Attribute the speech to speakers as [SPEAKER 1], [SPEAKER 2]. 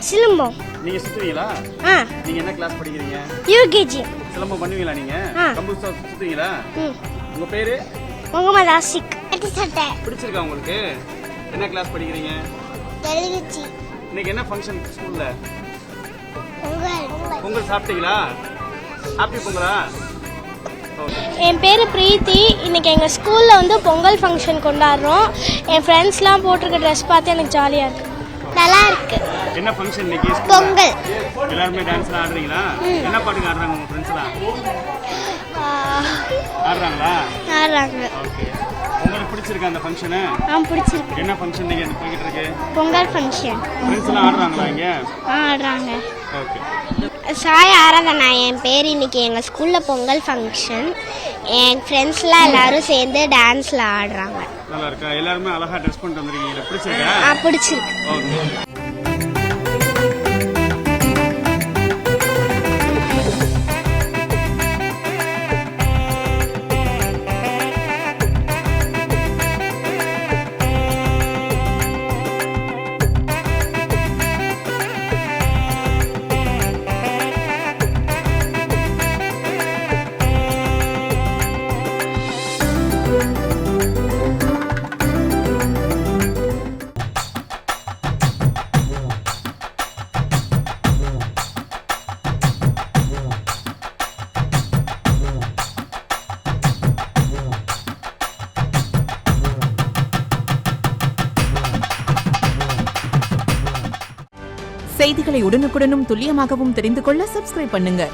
[SPEAKER 1] சிலம்பம்.
[SPEAKER 2] நீங்க சுத்துவீங்களா? நீங்க என்ன கிளாஸ் படிக்கிறீங்க?
[SPEAKER 1] யூகேஜி.
[SPEAKER 2] சிலம்பம் பண்ணுவீங்களா நீங்க? கம்பு சுத்துவீங்களா? உங்க பேரு?
[SPEAKER 1] முகமது ஆசிக்.
[SPEAKER 2] பிடிச்சிருக்கா உங்களுக்கு? என்ன கிளாஸ் படிக்கிறீங்க?
[SPEAKER 1] எல்கேஜி.
[SPEAKER 2] இன்னைக்கு என்ன ஃபங்க்ஷன் ஸ்கூல்ல? பொங்கல் சாப்பிட்டீங்களா? ஹாப்பி பொங்கலா?
[SPEAKER 1] என் பேர் பிரீத்தி. இன்னைக்கு எங்கள் ஸ்கூலில் வந்து பொங்கல் ஃபங்க்ஷன் கொண்டாடுறோம். என் ஃப்ரெண்ட்ஸ்லாம் போட்டிருக்க ட்ரெஸ் பார்த்து எனக்கு ஜாலியாக இருக்கு. நல்லா இருக்கு.
[SPEAKER 2] என்ன ஃபங்க்ஷன் இன்னைக்கு?
[SPEAKER 1] பொங்கல்.
[SPEAKER 2] எல்லாருமே டான்ஸ்லாம் ஆடுறீங்களா? என்ன பாட்டுங்க ஆடுறாங்க உங்க ஃப்ரெண்ட்ஸ்லாம்? ஆடுறாங்களா?
[SPEAKER 1] ஆடுறாங்க.
[SPEAKER 2] ஓகே. உங்களுக்கு பிடிச்சிருக்கா அந்த ஃபங்க்ஷன்?
[SPEAKER 1] பிடிச்சிருக்கு.
[SPEAKER 2] என்ன ஃபங்க்ஷன் நீங்க போயிட்டு இருக்கு?
[SPEAKER 1] பொங்கல் ஃபங்க்ஷன்.
[SPEAKER 2] ஃப்ரெண்ட்ஸ்லாம் ஆடுறாங்களா இங்க?
[SPEAKER 1] ஆடுறாங்க.
[SPEAKER 2] ஓகே.
[SPEAKER 1] சாய் ஆராதனா என் பேர். இன்னைக்கு எங்கள் ஸ்கூலில் பொங்கல் ஃபங்க்ஷன். என் ஃப்ரெண்ட்ஸ்லாம் எல்லாரும் சேர்ந்து டான்ஸில் ஆடுறாங்க.
[SPEAKER 2] நல்லா இருக்கா? எல்லாருமே அழகா ட்ரெஸ் பண்ணிட்டு வந்திருக்கீங்க. பிடிச்சிருக்கா?
[SPEAKER 1] பிடிச்சிருக்கு.
[SPEAKER 2] ஓகே.
[SPEAKER 3] செய்திகளை உடனுக்குடனும் துல்லியமாகவும் தெரிந்து கொள்ள சப்ஸ்கிரைப் பண்ணுங்க.